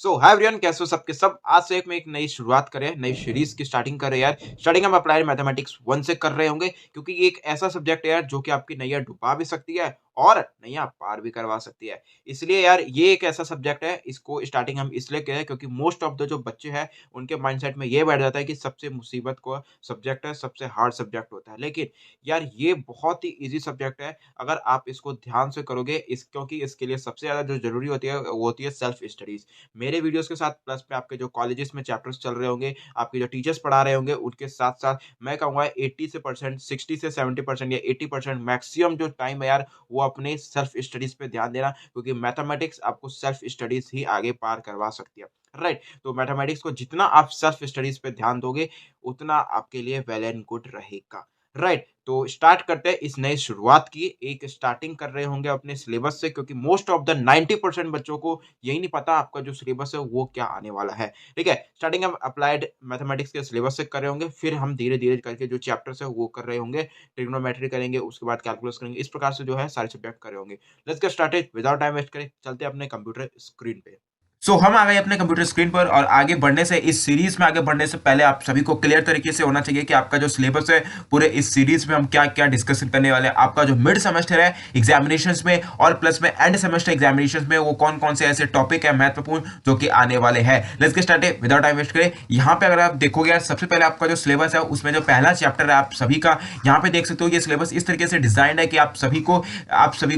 सो hi everyone, कैसे हो सबके सब। आज से एक नई शुरुआत करें, नई सीरीज की स्टार्टिंग कर रहे हैं यार। स्टार्टिंग हम अप्लाइड मैथमेटिक्स 1 से कर रहे होंगे, क्योंकि ये एक ऐसा सब्जेक्ट है यार जो कि आपकी नैया डुबा भी सकती है और नैया पार भी करवा सकती है। इसलिए यार ये एक ऐसा सब्जेक्ट है, इसको स्टार्टिंग हम इसलिए करें क्योंकि मोस्ट ऑफ द जो बच्चे हैं उनके माइंडसेट में ये बैठ जाता है कि सबसे मुसीबत को सब्जेक्ट है, सबसे हार्ड सब्जेक्ट होता है। लेकिन यार ये बहुत ही ईजी सब्जेक्ट है अगर आप इसको ध्यान से करोगे। क्योंकि इसके लिए सबसे ज्यादा जो जरूरी होती है वो होती है सेल्फ स्टडीज। मेरे वीडियोस के साथ प्लस में आपके जो कॉलेजेस में चैप्टर्स चल रहे होंगे, आपके जो टीचर्स पढ़ा रहे होंगे, उनके साथ-साथ मैं कहूँगा 80 से परसेंट 60 से 70% या 80% मैक्सिमम जो टाइम है यार, वो अपने सेल्फ स्टडीज पे ध्यान देना, क्योंकि मैथमेटिक्स आपको सेल्फ स्टडीज ही आगे पार करवा सकती है। राइट? तो मैथमेटिक्स को जितना आप सेल्फ स्टडीज पे ध्यान दोगे, उतना आपके लिए वेल एंड गुड रहेगा। राइट, तो स्टार्ट करते हैं इस नई शुरुआत की। एक स्टार्टिंग कर रहे होंगे अपने सिलेबस से, क्योंकि मोस्ट ऑफ द 90% बच्चों को यही नहीं पता आपका जो सिलेबस है वो क्या आने वाला है। ठीक है, स्टार्टिंग हम अप्लाइड मैथमेटिक्स के सिलेबस से कर रहे होंगे, फिर हम धीरे धीरे करके जो चैप्टर्स है वो कर रहे होंगे। ट्रिग्नोमेट्री करेंगे, उसके बाद कैलकुलस करेंगे। इस प्रकार से जो है सारे सब्जेक्ट कर रहे होंगे। Let's get started without time waste करें, चलते हैं अपने कंप्यूटर स्क्रीन पे। हम आ गए अपने कंप्यूटर स्क्रीन पर और आगे बढ़ने से इस सीरीज में आगे बढ़ने से पहले आप सभी को क्लियर तरीके से होना चाहिए कि आपका जो सिलेबस है पूरे इस सीरीज में हम क्या क्या डिस्कशन करने वाले हैं। आपका जो मिड सेमेस्टर है एग्जामिनेशंस में और प्लस में एंड सेमेस्टर एग्जामिनेशंस में वो कौन कौन से ऐसे टॉपिक है महत्वपूर्ण जो कि आने वाले हैं। Let's get started without time waste करें। यहाँ पे अगर आप देखोगे सबसे पहले आपका जो सिलेबस है उसमें जो पहला चैप्टर है आप सभी का यहाँ पे देख सकते हो। ये सिलेबस इस तरीके से डिजाइन है कि आप सभी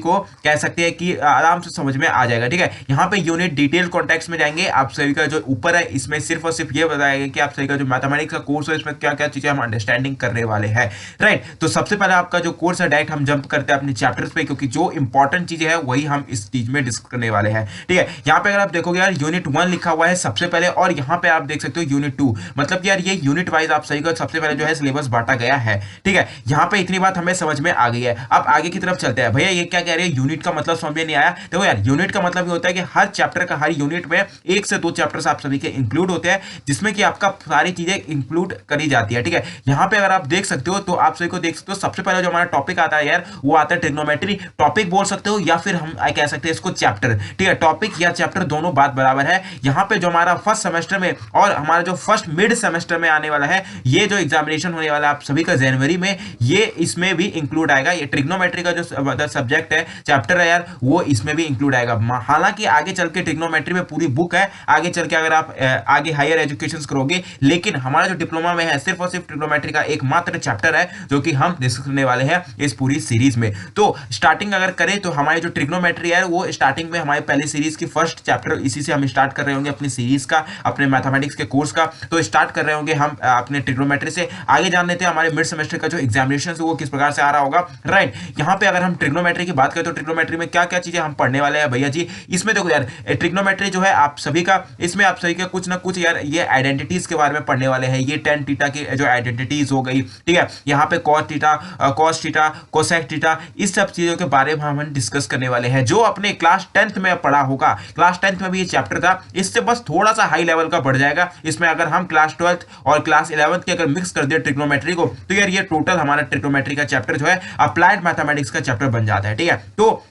को कह सकते हैं कि आराम से समझ में आ जाएगा। ठीक है, यहाँ पे यूनिट डिटेल कॉन्टेक्स्ट में जाएंगे। आप सभी का जो ऊपर है इसमें सिर्फ और सिर्फ ये बताया गया कि आप सभी का जो मैथमेटिक्स का कोर्स है इसमें क्या क्या चीजें हम अंडरस्टैंडिंग करने वाले हैं। राइट, तो सबसे पहले आपका जो कोर्स है डायरेक्ट हम जंप करते हैं अपने चैप्टर्स पे, क्योंकि जो इंपॉर्टेंट चीजें है वही हम इस चीज में डिस्कस करने वाले हैं। ठीक है, यहाँ पे अगर आप देखोगे यार यूनिट 1 लिखा हुआ है सबसे पहले, और यहाँ पे आप देख सकते हो यूनिट 2। मतलब यार ये यूनिट वाइज आप सही का सबसे पहले जो है सिलेबस बांटा गया है। ठीक है, यहाँ पे इतनी बात हमें समझ में आ गई है। अब आगे की तरफ चलते हैं। भैया ये क्या कह रहे हैं, यूनिट का मतलब समझ में नहीं आया। देखो यार यूनिट का मतलब ये होता है कि हर चैप्टर का, हर यूनिट में 1 से 2 चैप्टर्स आप सभी के इंक्लूड होते हैं, जिसमें कि आपका सारी चीजें इंक्लूड करी जाती है। ठीक है, यहाँ पे अगर आप देख सकते हो तो आप सभी को देख सकते हो सबसे पहले जो हमारा टॉपिक आता है यार वो आता है ट्रिग्नोमेट्री। टॉपिक बोल सकते हो या फिर हम कह सकते हैं इसको चैप्टर। ठीक है, टॉपिक या चैप्टर दोनों बात बराबर है। यहाँ पे जो हमारा फर्स्ट सेमेस्टर में और हमारा जो फर्स्ट मिड सेमेस्टर में आने वाला है, ये जो एग्जामिनेशन होने वाला है आप सभी का जनवरी में, ये इसमें भी इंक्लूड आएगा। ये ट्रिग्नोमेट्री का जो सब्जेक्ट है, चैप्टर है यार, वो इसमें भी इंक्लूड आएगा। हालांकि आगे चल के ट्रिग्नोमेट्री में पूरी बुक है, आगे चल के अगर आप आगे हायर एजुकेशन करोगे, लेकिन हमारा जो डिप्लोमा में है सिर्फ और सिर्फ ट्रिग्नोमेट्री का एकमात्र चैप्टर है जो कि हम डिस्कस करने वाले हैं इस पूरी सीरीज में। तो स्टार्टिंग अगर करें तो हमारी जो ट्रिग्नोमेट्री है वो स्टार्टिंग में हमारी पहली सीरीज की फर्स्ट चैप्टर, इसी से हम स्टार्ट कर रहे होंगे अपनी सीरीज का, अपने मैथमेटिक्स के कोर्स का। तो स्टार्ट कर रहे होंगे हम अपने ट्रिग्नोमेट्री से। आगे जान लेते हैं हमारे मिड सेमेस्टर का जो एग्जामिनेशन है वो किस प्रकार से आ रहा होगा। राइट, यहाँ पे अगर हम ट्रिग्नोमेट्री की बात करें तो ट्रिग्नोमेट्री में क्या क्या चीजें हम पढ़ने वाले हैं भैया जी। इसमें देखो यार ट्रिग्नोमेट्री जो है आप सभी का, इसमें आप सभी का कुछ ना कुछ यार ये आइडेंटिटीज के बारे में पढ़ने वाले हैं। ये टेन थीटा की जो आइडेंटिटीज हो गई, ठीक है, यहाँ पे कॉस थीटा, कोसेक थीटा, इस सब चीजों के बारे में हम डिस्कस करने वाले हैं, जो अपने क्लास 10th में पढ़ा होगा। क्लास 10th में भी ये चैप्टर था, इससे बस थोड़ा सा हाई लेवल का बढ़ जाएगा। इसमें अगर हम क्लास 12th और क्लास 11th के अगर मिक्स कर दिए ट्रिग्नोमेट्री को, तो यार ये टोटल हमारा ट्रिग्नोमेट्री का चैप्टर जो है अप्लाइड मैथमेटिक्स का चैप्टर बन जाता है। ठीक है, तो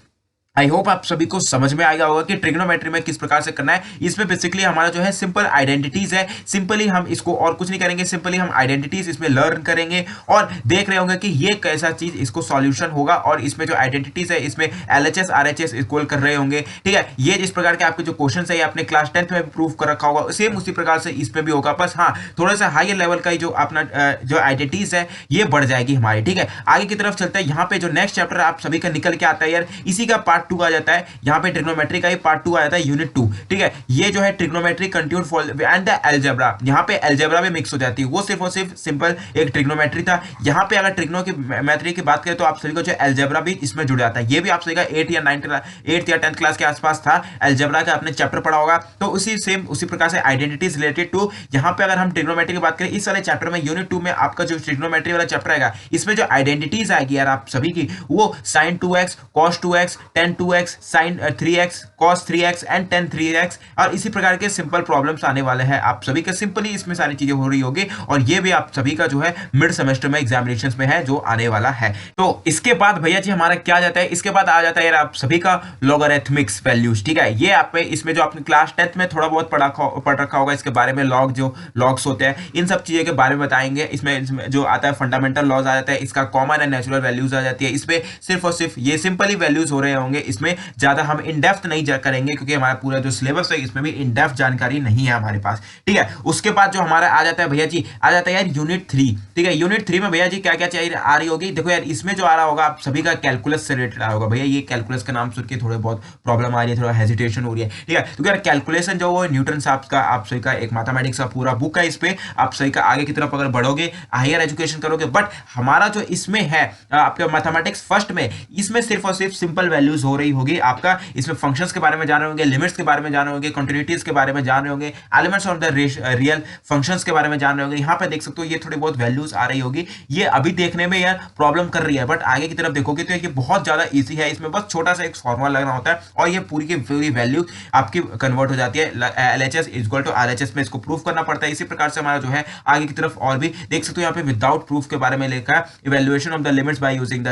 आई होप आप सभी को समझ में आएगा होगा कि ट्रिग्नोमेट्री में किस प्रकार से करना है। इसमें बेसिकली हमारा जो है सिंपल आइडेंटिटीज है। सिंपली हम इसको और कुछ नहीं करेंगे, सिंपली हम आइडेंटिटीज इसमें लर्न करेंगे और देख रहे होंगे कि ये कैसा चीज इसको सॉल्यूशन होगा। और इसमें जो आइडेंटिटीज है इसमें एलएचएस आरएचएस इक्वल कर रहे होंगे। ठीक है, ये इस प्रकार के आपके जो क्वेश्चन है आपने क्लास 10th में प्रूव कर रखा होगा, सेम उसी प्रकार से इसमें भी होगा। बस हाँ, थोड़ा सा हायर लेवल का जो अपना जो आइडेंटिटीज है ये बढ़ जाएगी हमारी। ठीक है, आगे की तरफ चलते हैं। यहाँ पे जो नेक्स्ट चैप्टर आप सभी का निकल के आता है यार, इसी का पार्ट 2 आ जाता है। यहाँ पे ट्रिग्नोमेट्री का ही पार्ट 2 आ जाता है, यूनिट 2। ठीक है, ये जो है ट्रिग्नोमेट्री कंट्यूड एंड द अलजेब्रा, यहाँ पे अलजेब्रा में मिक्स हो जाती है। वो सिर्फ और सिर्फ सिंपल एक ट्रिग्नोमेट्री था। यहाँ पे अगर ट्रिग्नोमेट्री की बात करें तो आप सभी को जो अलजेब्रा भी इसमें जुड़ जाता है। ये भी आप सभी का 8 या 10th क्लास के आसपास था, अलजेब्रा का आपने चैप्टर पढ़ा होगा। तो उसी प्रकार से आइडेंटिटीज रिलेटेड टू, यहाँ पे अगर हम ट्रिग्नोमेट्री की बात करें इस वाले चैप्टर में, यूनिट 2 में आपका जो ट्रिग्नोमेट्री वाला चैप्टर आएगा, इसमें जो आइडेंटिटीज आएगी यार आप सभी की, वो sin 2x, cos 2x, tan 2x, sin 3x, cos 3x and tan 3x, और इसी प्रकार के सिंपल प्रॉब्लम्स आने वाले हैं आप सभी के। सिंपली इसमें सारी चीजें हो रही होगी और ये भी आप सभी का जो है मिड सेमेस्टर में एग्जामिनेशन में है जो आने वाला है। तो इसके बाद भैया जी हमारा क्या जाता है, इसके बाद आ जाता है यार आप सभी का लॉगरिथमिक्स वैल्यूज, ठीक है। ये आप इसमें जो आपने क्लास 10th में थोड़ा बहुत पढ़ रखा होगा इसके बारे में, लॉग जो लॉग्स होते हैं इन सब चीजों के बारे में बताएंगे। इसमें जो आता है फंडामेंटल लॉज आ जाता है, इसका कॉमन एंड नेचुरल वैल्यूज आ जाती है। इसमें सिर्फ और सिर्फ ये सिंपली वैल्यूज हो रहे होंगे, इसमें ज्यादा हम इन डेप्थ नहीं करेंगे क्योंकि हमारा पूरा जो सिलेबस है इसमें भी इन डेप्थ जानकारी नहीं है हमारे पास, ठीक है। उसके बाद जो हमारा आ जाता है भैया जी, आ जाता है यार यूनिट 3, ठीक है। यूनिट 3 में भैया जी क्या क्या चाहिए आ रही होगी, देखो यार इसमें जो आ रहा होगा आप सभी का कैलकुलस से रिलेटेड आ होगा। भैया ये कैलकुलस का नाम सुन के थोड़े बहुत प्रॉब्लम आ रही है, थोड़ा हेजिटेशन हो रही है, ठीक है। क्योंकि यार कैलकुलेशन जो वो न्यूटन साहब का आप सभी का एक मैथमेटिक्स का पूरा बुक है, इस पे आप सही का आगे की तरफ अगर बढ़ोगे हायर एजुकेशन करोगे, बट हमारा जो इसमें है आपका मैथमेटिक्स फर्स्ट में, इसमें सिर्फ और सिर्फ सिंपल वैल्यूज हो रही होगी आपका। इसमें फंक्शंस के बारे में जान रहे होंगे, लिमिट्स के बारे में जान रहे होंगे, कंटिन्यूटीज के बारे में जान रहे होंगे, elements of the real functions के बारे में जान रहे होंगे। यहाँ पे देख सकते हो ये थोड़ी बहुत वैल्यूज आ रही होगी, ये अभी देखने में यार प्रॉब्लम कर रही है, बट आगे की तरफ देखोगे तो ये बहुत ज्यादा ईजी है। इसमें बस छोटा सा एक फॉर्मूला लगना होता है और ये पूरी की पूरी वैल्यू आपकी कन्वर्ट हो जाती है। LHS इक्वल टू RHS में इसको प्रूफ करना पड़ता है। इसी प्रकार से हमारा जो है आगे की तरफ और भी देख सकते हो यहाँ पे विदाउट प्रूफ के बारे में लिखा है, evaluation of the limits by using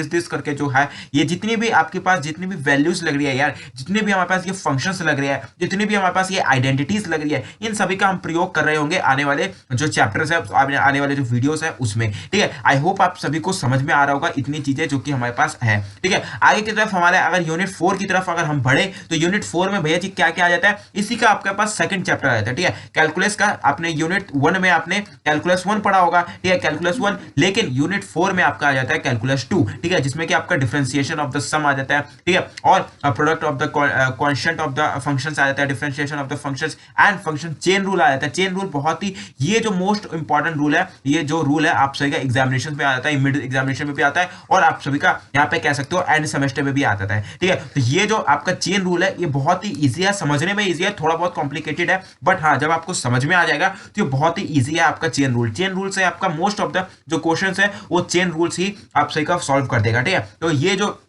this करके जो है ये जितनी भी आपके पास जितनी भी वैल्यूज लग रही है यार, जितने भी हमारे पास ये फंक्शंस लग रहे हैं, जितनी भी हमारे पास ये आइडेंटिटीज लग रही है, इन सभी का हम प्रयोग कर रहे होंगे आने वाले जो चैप्टर्स है, आने वाले जो वीडियोस है उसमें, ठीक है। आई होप आप सभी को समझ में आ रहा होगा इतनी चीजें जो कि हमारे पास है, ठीक है। आगे की तरफ हमारे अगर यूनिट 4 की तरफ अगर हम बढ़े तो यूनिट 4 में भैया जी क्या क्या आ जाता है, इसी का आपके पास सेकंड चैप्टर आ जाता है, ठीक है। कैलकुलस का आपने यूनिट 1 में आपने कैलकुलस 1 पढ़ा होगा, ठीक है, कैलकुलस 1, लेकिन यूनिट 4 में आपका आ जाता है कैलकुलस 2, ठीक है, जिसमें कि आपका डिफरेंशिएशन ऑफ द सम आ जाता है, ठीक है, और product of the constant of the functions आ जाता है, differentiation of the functions and function chain rule आ जाता है। चेन रूल बहुत ही ये जो मोस्ट इंपॉर्टेंट रूल है, ये जो रूल है आप सभी का एग्जामिनेशन में आ जाता है, मिड एग्जामिनेशन में भी आता है और आप सभी का यहाँ पे कह सकते हो एंड सेमेस्टर में भी आता है, ठीक है। तो ये जो आपका चेन रूल है ये बहुत ही इजी है, समझने में इजी है, थोड़ा बहुत कॉम्प्लिकेटेड है, बट हाँ जब आपको समझ में आ जाएगा तो ये बहुत ही इजी है आपका चेन रूल। चेन रूल से आपका मोस्ट ऑफ द जो क्वेश्चंस है वो चेन रूल्स ही आप सही का सॉल्व कर देगा, ठीक है। तो ये जो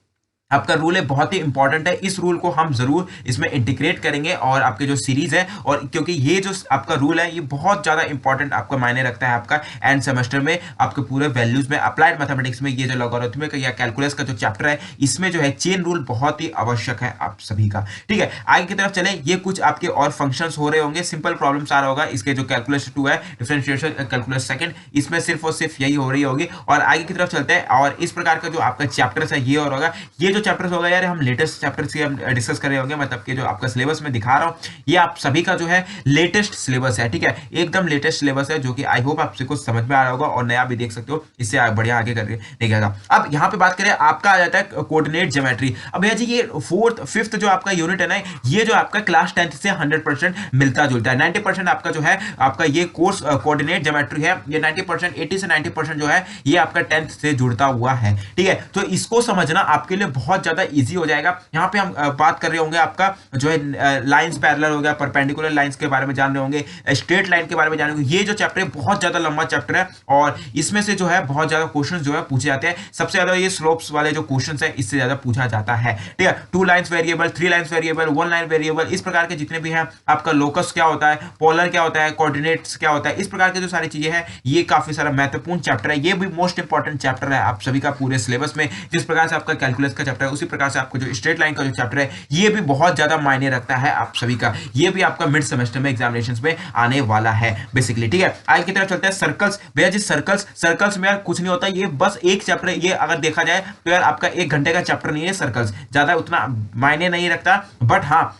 आपका रूल है बहुत ही इंपॉर्टेंट है, इस रूल को हम जरूर इसमें इंटीग्रेट करेंगे और आपके जो सीरीज है, और क्योंकि ये जो आपका रूल है ये बहुत ज्यादा इंपॉर्टेंट आपका मायने रखता है आपका एंड सेमेस्टर में, आपके पूरे वैल्यूज में, अप्लाइड मैथमेटिक्स में ये जो लॉगरिथमिक या कैलकुलस का जो चैप्टर है इसमें जो है चेन रूल बहुत ही आवश्यक है आप सभी का, ठीक है। आगे की तरफ चले, ये कुछ आपके और फंक्शंस हो रहे होंगे, सिंपल प्रॉब्लम्स आ रहा होगा इसके जो कैलकुलस 2 है, डिफरेंशिएशन कैलकुलस सेकंड, इसमें सिर्फ और सिर्फ यही हो रही होगी। और आगे की तरफ चलते हैं और इस प्रकार का जो आपका चैप्टर्स है ये और होगा, ये जो चैप्टर्स होगा यार हम लेटेस्ट चैप्टर्स की हम डिस्कस कर रहे होंगे, मतलब कि जो आपका सिलेबस में दिखा रहा हूं ये आप सभी का जो है लेटेस्ट सिलेबस है, ठीक है, एकदम लेटेस्ट सिलेबस है जो कि आई होप आप सभी को समझ में आ रहा होगा और नया भी देख सकते हो, इससे बढ़िया आगे करके देखेगा। अब यहां पे बात करें आपका आ जाता है कोऑर्डिनेट ज्योमेट्री। अब भैया जी ये 4th 5th जो आपका यूनिट है ना, ये जो आपका क्लास 10th से 100% मिलता जुलता है, 90% आपका जो है आपका ये कोर्स कोऑर्डिनेट ज्योमेट्री है, ये 90% 80 से 90% जो है ये आपका 10th से जुड़ता हुआ है, ठीक है। तो इसको समझना आपके लिए बहुत ज्यादा इजी हो जाएगा। यहां पे हम बात कर रहे होंगे आपका जो है लाइंस पैरेलल हो गया, परपेंडिकुलर लाइंस के बारे में जान रहे होंगे, स्ट्रेट लाइन के बारे में जान रहे होंगे। ये जो चैप्टर है बहुत ज्यादा लंबा चैप्टर है और इसमें से जो है बहुत ज्यादा क्वेश्चंस जो है पूछे जाते हैं, सबसे ज्यादा ये स्लोप्स वाले जो क्वेश्चंस है इससे ज्यादा पूछा जाता है, ठीक है। 2 lines variable, 3 lines variable, 1 line variable, इस प्रकार के जितने भी हैं, आपका लोकस क्या होता है, पोलर क्या होता है, कोऑर्डिनेट्स क्या होता है, इस प्रकार के जो सारी चीजें हैं ये काफी सारा महत्वपूर्ण चैप्टर है, ये भी मोस्ट इंपॉर्टेंट चैप्टर है आप सभी का पूरे सिलेबस में। जिस प्रकार से आपका कैलकुलस का चैप्टर है उसी प्रकार से आपको जो स्ट्रेट लाइन का जो चैप्टर है ये भी बहुत ज्यादा मायने रखता है आप सभी का, ये भी आपका मिड सेमेस्टर में एग्जामिनेशंस में आने वाला है बेसिकली, ठीक है। आगे की तरफ चलते हैं सर्कल्स। भैया जी सर्कल्स में यार कुछ नहीं होता, ये बस एक चैप्टर है, ये अगर देखा जाए तो यार आपका 1 घंटे का चैप्टर नहीं है सर्कल्स, ज्यादा उतना मायने नहीं रखता, बट हाँ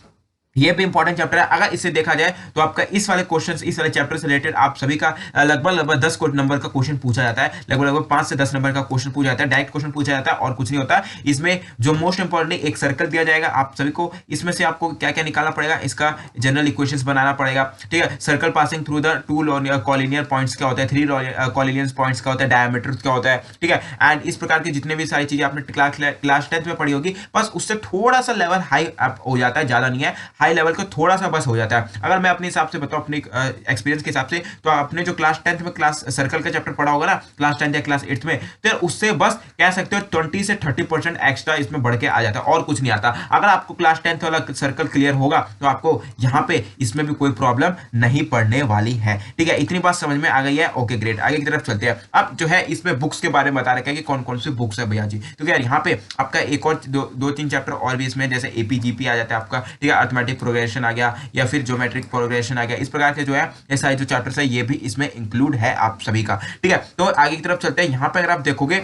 ये भी इंपॉर्टेंट चैप्टर है। अगर इसे देखा जाए तो आपका इस वाले क्वेश्चन, इस वाले चैप्टर से रिलेटेड आप सभी का लगभग 10 नंबर का क्वेश्चन पूछा जाता है, लगभग 5 से 10 नंबर का क्वेश्चन पूछा जाता है, डायरेक्ट क्वेश्चन पूछा जाता है और कुछ नहीं होता। इसमें जो मोस्ट इंपॉर्टेंटली एक सर्कल दिया जाएगा आप सभी को, इसमें से आपको क्या क्या निकालना पड़ेगा, इसका जनरल इक्वेशंस बनाना पड़ेगा, ठीक है। Circle passing through the 2 collinear points क्या होता है, 3 कॉलिनियर पॉइंट्स क्या होता है, डायमीटर क्या होता है, ठीक है। एंड इस प्रकार की जितने भी सारी चीजें आपने क्लास 10th में पढ़ी होगी, बस उससे थोड़ा सा लेवल हाई अप हो जाता है, ज्यादा नहीं है, हाई लेवल का थोड़ा सा बस हो जाता है। अगर मैं अपने हिसाब से बताऊं, अपने एक्सपीरियंस के हिसाब से, तो आपने जो क्लास 10th में क्लास सर्कल का चैप्टर पढ़ा होगा ना, क्लास 10th या क्लास 8th में, तो यार उससे बस कह सकते हो 20 से 30% एक्स्ट्रा इसमें बढ़ के आ जाता है, और कुछ नहीं आता। अगर आपको क्लास 10th वाला सर्कल क्लियर होगा तो आपको यहाँ पे इसमें भी कोई प्रॉब्लम नहीं पड़ने वाली है। ठीक है, इतनी बात समझ में आ गई है? ओके ग्रेट, आगे की तरफ चलते हैं। अब जो है इसमें बुक्स के बारे में बता रखा है कि कौन कौन सी बुक्स है भैया जी। तो यार यहाँ पे आपका एक और दो तीन चैप्टर और भी इसमें, जैसे एपीजीपी आ जाता है आपका, ठीक है, अर्थमेटिक प्रोग्रेशन आ गया, या फिर ज्योमेट्रिक प्रोग्रेशन आ गया। इस प्रकार के जो है ये सारे जो चैप्टर्स है ये भी इसमें इंक्लूड है आप सभी का। ठीक है, तो आगे की तरफ चलते हैं। यहाँ पे अगर आप देखोगे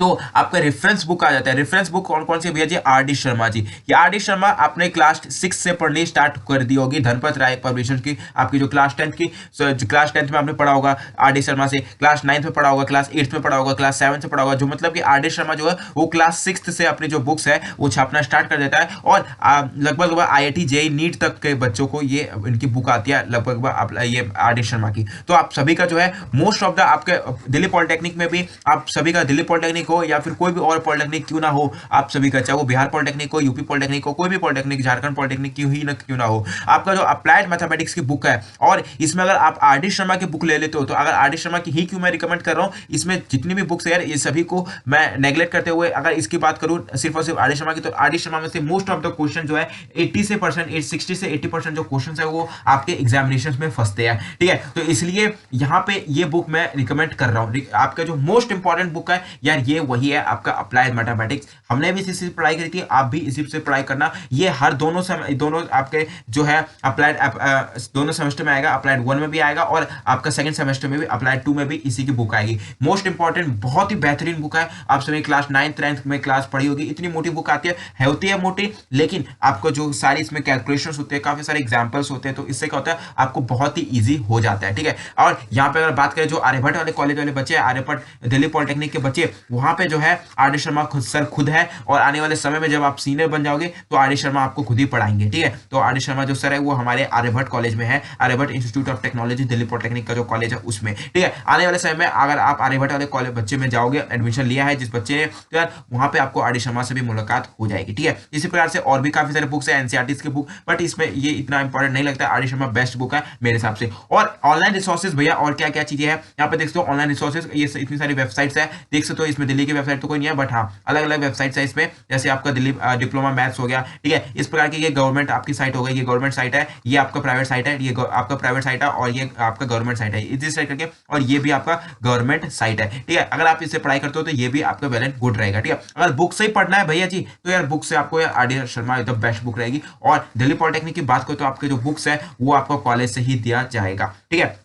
तो आपका रेफरेंस बुक आ जाता है। रेफरेंस बुक कौन कौन सी भैया जी? R D Sharma ji. ये आर डी शर्मा आपने क्लास 6 से पढ़नी स्टार्ट कर दी होगी, धनपत राय पब्लिशर्स की। आपकी जो क्लास 10th की, क्लास 10th में आपने पढ़ा होगा आर डी शर्मा से, क्लास 9th में पढ़ा होगा, क्लास 8th में पढ़ा होगा, क्लास 7th से पढ़ा होगा। जो मतलब कि आर डी शर्मा जो है वो क्लास 6th से अपनी जो बुक्स है वो छापना स्टार्ट कर देता है, और लगभग IIT जेईई नीट तक के बच्चों को ये इनकी बुक आती है लगभग ये आर डी शर्मा की। तो आप सभी का जो है मोस्ट ऑफ द आपके दिल्ली पॉलिटेक्निक में भी, आप सभी का दिल्ली पॉलिटेक्निक हो या फिर कोई भी और पॉलिटेक्निक क्यों ना हो, आप सभी का, चाहे वो बिहार पॉलिटेक्निक हो, यूपी पॉलिटेक्निक हो, कोई भी पॉलिटेक्निक, झारखंड पॉलिटेक्निक क्यों ना हो, आपका जो अप्लाइड मैथमेटिक्स की बुक है, और इसमें अगर आप आर डी शर्मा की बुक ले लेते हो, तो अगर आर डी शर्मा की ही क्यों मैं रिकमेंड कर रहा हूं, इसमें जितनी भी बुक्स है यार, ये सभी को मैं नेग्लेक्ट करते हुए अगर इसकी बात करूं सिर्फ और सिर्फ आर डी शर्मा की, तो आर डी शर्मा में से मोस्ट ऑफ द क्वेश्चन जो है 60 से 80% जो क्वेश्चन है वो आपके एग्जामिनेशन में फंसते हैं। ठीक है, तो इसलिए यहाँ पे ये बुक मैं रिकमेंड कर रहा हूँ। आपका जो मोस्ट इंपॉर्टेंट बुक है यार, ये वही है आपका अप्लाइड मैथमेटिक्स। हमने भी इसी से पढ़ाई करी थी, आप भी इसी से पढ़ाई करना। ये हर दोनों आपके जो है अप्लाइड दोनों सेमेस्टर में आएगा, अप्लाइड 1 में भी आएगा, और आपका सेकंड सेमेस्टर में भी, अप्लाइड 2 में भी इसी की बुक आएगी। मोस्ट इंपॉर्टेंट, बहुत ही बेहतरीन बुक है। आप सभी क्लास 9th 10th में क्लास पढ़ी होगी। इतनी मोटी बुक आती है होती है मोटी, लेकिन आपको जो सारी इसमें कैलकुलेशंस होते हैं, काफी सारे एग्जांपल्स होते हैं, तो इससे क्या होता है आपको बहुत ही ईजी हो जाता है। ठीक है, और यहाँ पे अगर बात करें जो आर्यभट्ट वाले कॉलेज वाले बच्चे, आर्यभट्ट दिल्ली पॉलिटेक्निक के बच्चे, वहां पे जो है आर डी शर्मा सर खुद है, और आने वाले समय में जब आप सीनियर बन जाओगे तो आर डी शर्मा आपको खुद ही पढ़ाएंगे। ठीक है, तो आर डी शर्मा जो सर है वो हमारे आर्यभट्ट कॉलेज में है, Aryabhatta institute of technology Delhi polytechnic का जो कॉलेज है उसमें। ठीक है, आने वाले समय में अगर आप आर्यभट्ट वाले कॉलेज बच्चे में जाओगे, एडमिशन लिया है जिस बच्चे ने, तो यार वहां पे आपको आर डी शर्मा से भी मुलाकात हो जाएगी। ठीक है, इसी प्रकार से और भी काफी सारे बुक्स है एनसीईआरटी की बुक, बट इसमें ये इतना इंपॉर्टेंट नहीं लगता। R D Sharma best book है मेरे हिसाब से। और ऑनलाइन रिसोर्सेज भैया और क्या क्या चीजें हैं यहाँ पे देख सकते हो। ऑनलाइन रिसोर्सेज, ये इतनी सारी वेबसाइट्स है, देख सकते हो। इसमें दिल्ली की वेबसाइट तो कोई नहीं है, बट हाँ अलग अलग वेबसाइट्स है इसमें, जैसे आपका दिल्ली डिप्लोमा मैथ्स हो गया। ठीक है, इस प्रकार की ये गवर्नमेंट आपकी साइट हो गई, ये गवर्नमेंट साइट है, ये आपका प्राइवेट साइट है, ये आपका प्राइवेट साइट है, और ये आपका गवर्नमेंट साइट है, इस साइड करके, और ये भी आपका गवर्नमेंट साइट है। ठीक है, अगर आप इससे पढ़ाई करते हो तो ये भी आपका वेल एंड गुड रहेगा। ठीक है, अगर बुक से ही पढ़ना है भैया जी, तो यार बुक से आपको आर डी शर्मा एकदम बेस्ट बुक रहेगी। और दिल्ली पॉलिटेक्निक की बात करो तो आपके जो बुक्स है वो आपको कॉलेज से ही दिया जाएगा। ठीक है,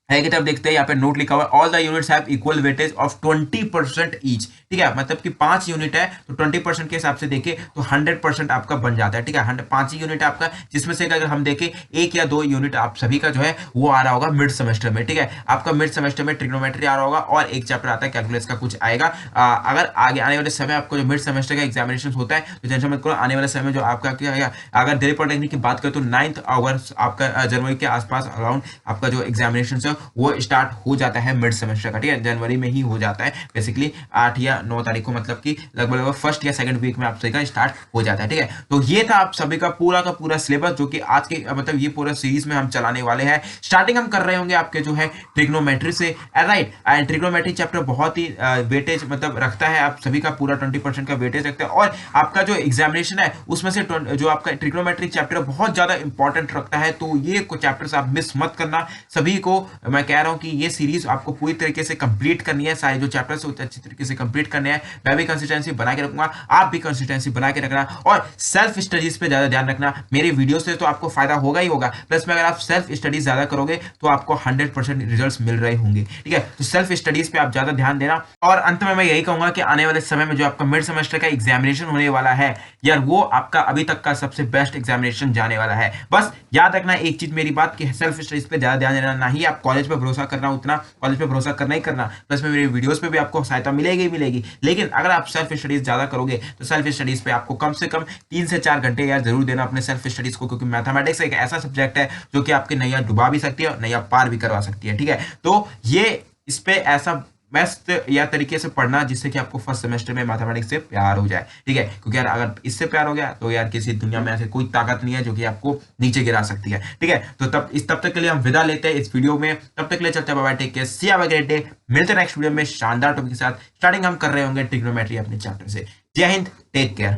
आगे की तरफ देखते हैं, यहाँ पे नोट लिखा हुआ है, all the units have equal weightage of 20% each. ठीक है, मतलब कि 5 यूनिट है तो 20% के हिसाब से देखें तो 100% आपका बन जाता है। ठीक है, 5 ही यूनिट आपका, जिसमें से अगर हम देखें 1 या 2 यूनिट आप सभी का जो है वो आ रहा होगा मिड सेमेस्टर में। ठीक है, आपका मिड सेमेस्टर में ट्रिग्नोमेट्री आ रहा होगा, और एक चैप्टर आता है कैलकुलस का कुछ आएगा। अगर आगे आने वाले समय आपको जो मिड सेमेस्टर का एग्जामिनेशन होता है तो टेंशन मत करो, आने वाले समय जो आपका क्या है, अगर दिल्ली पॉलिटेक्निक की बात करें तो 9 अगस्त आपका जनवरी के आसपास अराउंड आपका जो एग्जामिनेशन है वो स्टार्ट हो जाता है मिड सेमेस्टर का। ठीक है, जनवरी में ही हो जाता है बेसिकली, 8 या 9 तारीख को, मतलब कि लगभग फर्स्ट या सेकंड वीक में आप सभी का स्टार्ट हो जाता है। ठीक है, तो ये था आप सभी का पूरा सिलेबस, जो कि आज के मतलब ये पूरा सीरीज में हम चलाने वाले हैं। स्टार्टिंग हम कर रहे होंगे आपके जो है ट्रिग्नोमेट्री से, राइट। एंड ट्रिग्नोमेट्री चैप्टर बहुत ही वेटेज मतलब रखता है, आप सभी का पूरा 20% का वेटेज रखता है, और आपका जो एग्जामिनेशन है उसमें से जो आपका ट्रिग्नोमेट्री चैप्टर बहुत ज्यादा इंपॉर्टेंट रखता है। तो ये कुछ चैप्टर्स आप मिस मत करना। सभी को मैं कह रहा हूं कि ये सीरीज आपको पूरी तरीके से कंप्लीट करनी है, सारे जो चैप्टर्स होते हैं अच्छी तरीके से कंप्लीट करने हैं। मैं भी कंसिस्टेंसी बना के रखूंगा, आप भी कंसिस्टेंसी बना के रखना, और सेल्फ स्टडीज पे ज्यादा ध्यान रखना। मेरे वीडियो से तो आपको फायदा होगा ही होगा, प्लस में अगर आप सेल्फ स्टडीज ज्यादा करोगे तो आपको 100% रिजल्ट्स मिल रहे होंगे। ठीक है, तो सेल्फ स्टडीज पे आप ज्यादा ध्यान देना। और अंत में मैं यही कहूंगा कि आने वाले समय में जो आपका मिड सेमेस्टर का एग्जामिनेशन होने वाला है यार, वो आपका अभी तक का सबसे बेस्ट एग्जामिनेशन जाने वाला है। बस याद रखना एक चीज मेरी बात, कि सेल्फ स्टडीज पे ज्यादा ध्यान देना, ना ही आप कॉलेज पे भरोसा करना, उतना कॉलेज पे भरोसा करना ही करना, प्लस में मेरे वीडियोस पे भी आपको सहायता मिलेगी। लेकिन अगर आप सेल्फ स्टडीज ज्यादा करोगे तो सेल्फ स्टडीज पे आपको कम से कम 3 से 4 घंटे यार जरूर देना अपने सेल्फ स्टडीज को, क्योंकि मैथमेटिक्स एक ऐसा सब्जेक्ट है जो कि आपकी नैया डुबा भी सकती है और नैया पार भी करवा सकती है। ठीक है, तो ये इस पे ऐसा बेस्ट या तरीके से पढ़ना जिससे कि आपको फर्स्ट सेमेस्टर में मैथमेटिक्स से प्यार हो जाए, ठीक है, क्योंकि यार अगर इससे प्यार हो गया तो यार किसी दुनिया में ऐसे कोई ताकत नहीं है जो कि आपको नीचे गिरा सकती है, ठीक है। तो तब तक के लिए हम विदा लेते हैं इस वीडियो में, तब तक के लिए चलते हैं, bye bye, take care, see have a great day. मिलते हैं नेक्स्ट वीडियो में शानदार टॉपिक के साथ। स्टार्टिंग हम कर रहे होंगे ट्रिग्नोमेट्री अपने चैप्टर से। जय हिंद, टेक केयर।